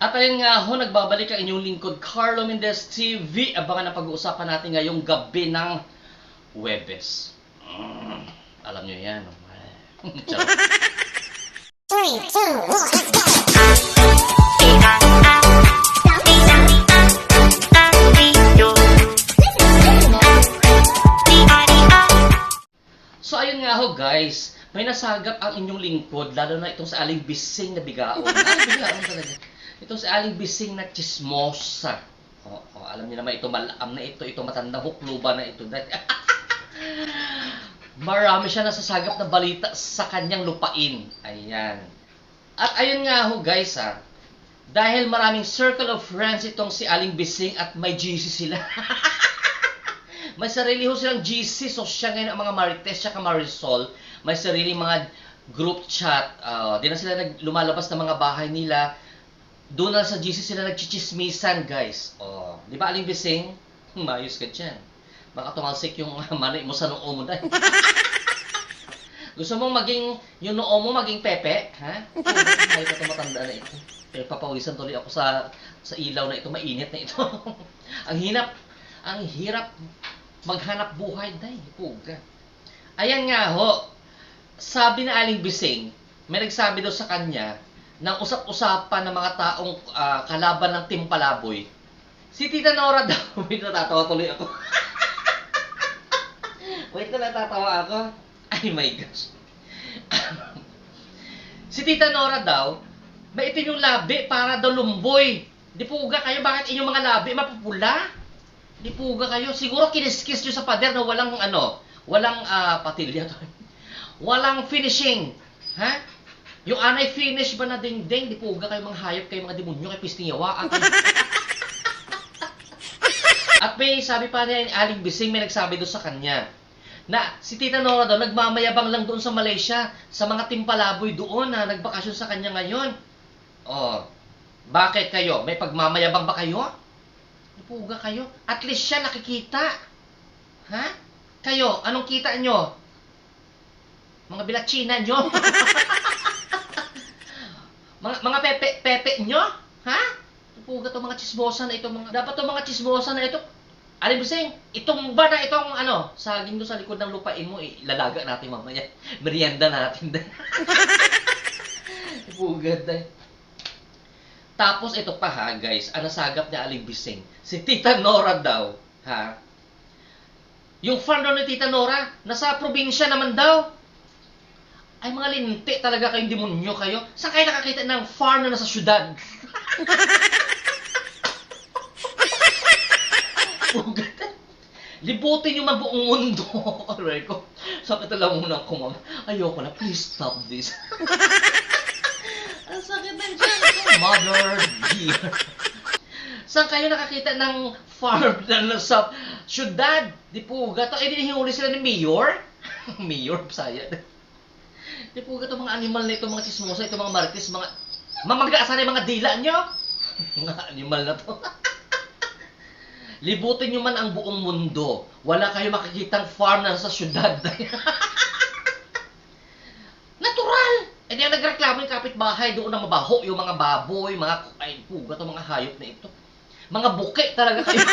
At ayun nga ho, nagbabalik ang inyong lingkod, Carlo Mendez TV. Abangan ang pag-uusapan natin ngayong gabi ng Huwebes. Alam nyo yan. Charot. 3, 2, 1, let's go! So ayun nga ho guys, may nasagap ang inyong lingkod, lalo na itong sa aling bising na bigaon. Bigaon talaga. Itong sa aling bising na chismosa. Alam niyo naman ito, malam na ito matandang hukluba na ito. Marami siya nasasagap na balita sa kanyang lupain. Ayan. At ayun nga ho guys dahil maraming circle of friends itong si Aling Bising at may GC sila. May sarili ho silang GC, so siya ngayon ang mga Marites at Marisol. May sarili mga group chat. Di na sila lumalabas ng mga bahay nila. Doon na sa GC sila nagchichismisan, guys. Di ba Aling Bising? Mayos ka dyan. Baka tumalsik yung manay mo sa noo mo dahil. Gusto mong maging, yung noo mo maging pepe? Ha? Ay, ito matanda na ito. Pero papawisan tuloy ako sa ilaw na ito. Mainit na ito. Ang hirap maghanap buhay dahil. Puga. Ayan nga ho. Sabi na Aling Bising, may nagsabi daw sa kanya ng usap-usapan ng mga taong kalaban ng Team Palaboy. Si Tita Nora daw. Wait, natatawa tuloy ako. Wait, natatawa ako. Ay my gosh. Si Tita Nora daw, may ito yung labi para daw lumboy. Di puga kayo, bakit inyong mga labi mapupula? Di puga kayo. Siguro kiniskis nyo sa pader na walang walang patilya. Walang finishing. Ha? Yung anay finish ba na ding-ding? Di puga kayo mga hayop, kayo mga demonyo, kay pistingawa. At may sabi pa niya, Aling Bising, may nagsabi doon sa kanya na si Tita Nora daw nagmamayabang lang doon sa Malaysia, sa mga timpalaboy doon na nagbakasyon sa kanya ngayon. Bakit kayo? May pagmamayabang ba kayo? Puga kayo. At least siya nakikita. Ha? Kayo, anong kita nyo? Mga bilatsina nyo? mga pepe nyo? Ha? Puga to mga chismosa na ito. Dapat to mga chismosa na ito. Aling Bising, itong ba na itong saging doon sa likod ng lupain mo, ilalaga natin mamaya. Merienda natin. Puga dahil. Tapos ito pa ha guys, ang nasagap ni Aling Bising, si Tita Nora daw, ha? Yung farm daw ni Tita Nora, nasa probinsya naman daw. Ay mga linti talaga kayong demonyo kayo. Saan kayo nakakita ng farm na nasa syudad? Libutin nyo man buong mundo. Aray ko. Sakit lang muna ako, ma'am. Ayoko na. Please stop this. Ang sakit ng dyan ko. Mother dear. Saan kayo nakakita ng farm na nasa syudad? Di puga to. Hinihuli sila ni Mayor? Mayor, saya. Di puga to mga animal na ito, mga chismosa, ito mga marites, mga mamagaasan yung mga dila nyo. Mga animal na to. Libutin nyo man ang buong mundo. Wala kayo makikitang farm na sa syudad. Natural! E di ang nagreklamo yung kapitbahay doon na mabaho, yung mga baboy, mga puga to mga hayop na ito. Mga buke talaga kayo.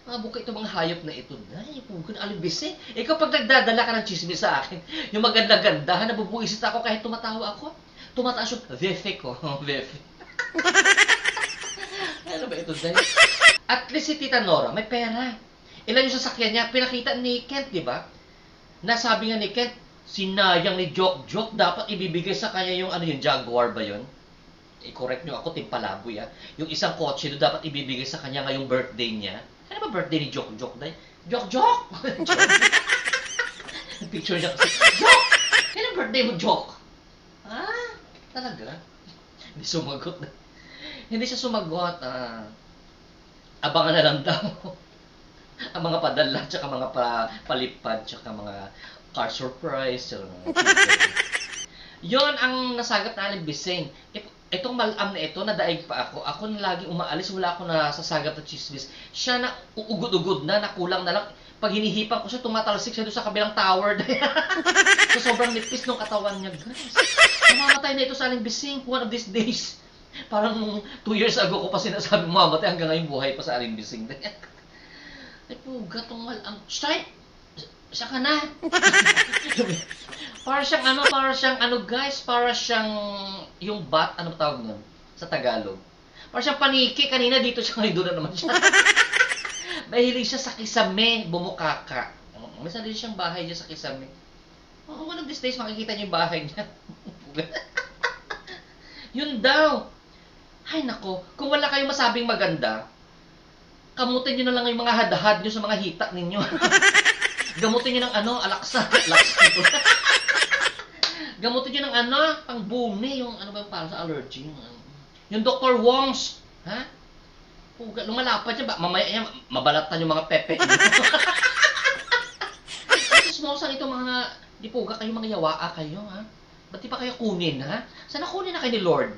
Mga buke ito, mga hayop na ito. Ay, puga na Aling Bising. Ikaw pag nagdadala ka ng chismis sa akin, yung maganda-ganda, nabubuisit ako kahit tumatawa ako. Tumataas yung vefe ko. Vefe. Ano ba ito dahil? At least si Tita Nora, may pera. Ilan yung sasakyan niya, pinakita ni Kent, di ba? Nasabi nga ni Kent, sinayang ni Jok, dapat ibibigay sa kanya yung yung Jaguar ba yun? I-correct nyo ako, timpalaboy Yung isang kotse doon, dapat ibibigay sa kanya ngayong birthday niya. Ano ba birthday ni Jok dahil? Jok! Picture niya kasi, Jok! Kailan birthday mo, Jok? Talaga? Hindi sumagot na. Hindi siya sumagot. Abangan na lang daw. Ang mga padala, tsaka mga palipad, tsaka mga car surprise. Yon ang nasagap na Aling Bising. Itong malam na ito, nadaig pa ako. Ako na laging umaalis, wala ako nasasagap na chismis. Siya na uugod-ugod na, nakulang na lang. Pag hinihipan ko siya, tumatalsik siya doon sa kabilang tower. So, sobrang nipis ng katawan niya, guys. Mamamatay na ito sa Aling Bising one of these days. Parang 2 years ago ko pa sinasabi mamamatay, hanggang ngayon buhay pa sa Aling Bising. Ay, puga tong malang. Shit! Siya ka na. Para siyang guys, para siyang yung bat, ano tawag nun? Sa Tagalog. Para siyang paniki, kanina dito siya, ngayon doon na naman siya. Mahilig siya sa kisame, bumukaka. May sarili siyang bahay niya sa kisame. One of these days, makikita niyo yung bahay niya. Yun daw. Ay nako, kung wala kayong masabing maganda, kamutin niyo na lang yung mga hadahad niyo sa mga hita ninyo. Gamutin niyo ng alaksa. Gamutin niyo ng pangbumi, yung para sa allergy. Yung Dr. Wong's, ha? Puga, lumalapad yan, mamaya yan, mabalatan yung mga pepe. Kasi smosan ito mga, di puga kayo mga yawaa kayo, ha? Ba't di pa kayo kunin, ha? Sana kunin na kayo ni Lord.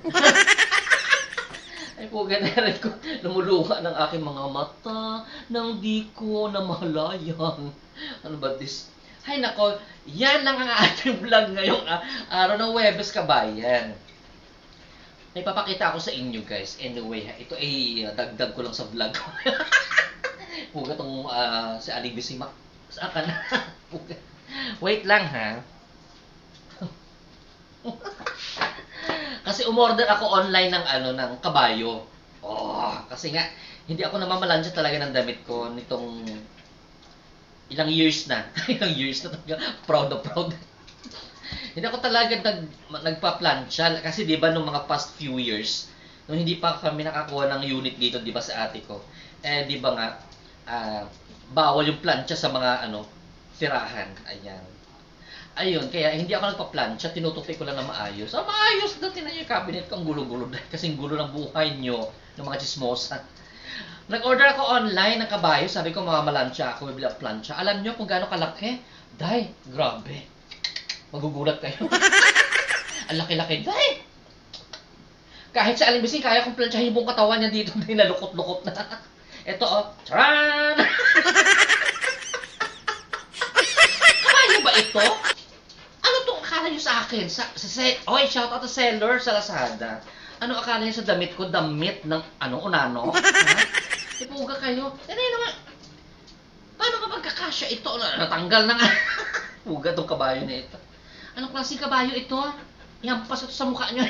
Ay puga na rin ko, lumuluha ng aking mga mata, nang di ko namalayan. Ano ba this? Ay nako, yan lang ang ating vlog ngayong araw ng Huwebes, kabayan. May papakita ako sa inyo guys. Anyway, ito ay dagdag ko lang sa vlog ko. Puga tong si Aling Bising. Saan ka na? Puga. Wait lang ha. Kasi umorder ako online ng kabayo. Oh, kasi nga hindi ako namamalansya talaga ng damit ko nitong ilang years na. Ilang years na talaga. Proud na proud. Hindi ako talaga nagpa-plancha kasi 'di ba nung mga past few years nung hindi pa kami nakakuha ng unit dito 'di ba sa ate ko. 'Di ba nga bawal yung plancha sa mga tirahan. Ayan. Ayun, kaya hindi ako nagpa-plancha, tinutupi ko lang na maayos. Maayos dati na yung cabinet ko, ang gulo-gulo dahil kasing gulo ng buhay nyo ng mga chismosa. Nag-order ako online ng kabayo, sabi ko mamamalansya ako, bibili ang plancha. Alam nyo kung gaano kalaki? Day, grabe. Magugulat kayo. Ang laki-laki. Day! Kahit sa Aling Bising, kaya kong planchahin yung buong katawan niya dito, hindi nalukot-lukot na. Ito Charan! Kabayo ba ito? Ano itong akala nyo sa akin? Oy, shout out to seller sa Lazada. Ano akala niya sa damit ko? Damit ng unano? Ipuga kayo. Naman. Paano ka magkakasya ito? Natanggal na nga. Puga tong kabayo na ito. Anong klaseng kabayo ito? Ihampas ito sa mukha niyo.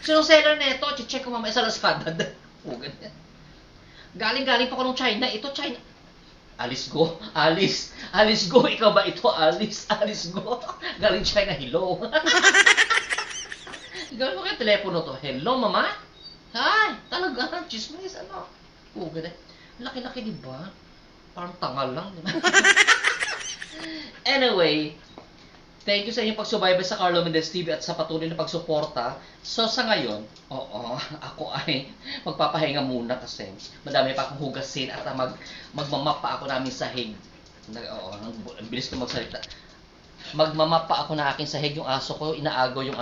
Sinong seller na ito? Check ko mamaya sa Lazada. Puga niya. Galing-galing pa ko ng China. Ito China. Alice go. Alice go. Ikaw ba ito? Alice go. Galing China. Hello. Gawin mo kaya telepono to. Hello, mama? Hi. Talaga. Chismis. Puga na. Laki-laki, diba? Parang tangal lang. Diba? Anyway, thank you sa inyong pagsubaybay sa Carlo Mendez TV at sa patuloy na pagsuporta. So sa ngayon, ako ay magpapahinga muna kasi madami pa akong hugasin at magmamap pa ako namin sahig. Ang bilis ko magsalita. Magmamap pa ako na aking sahig, yung aso ko, inaagaw yung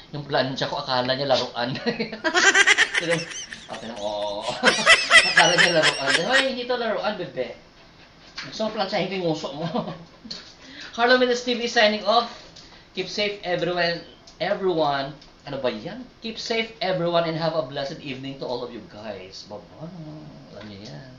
yung plancha ko, akala niya laruan. Akala niya laruan. Hoy, hindi to laruan, bebe. Gusto mo planchahin ko yung uso mo. Carlo Mendez TV signing off. Keep safe everyone. Ano ba yan? Keep safe everyone and have a blessed evening to all of you guys. Bye-bye. Alam niyo yan.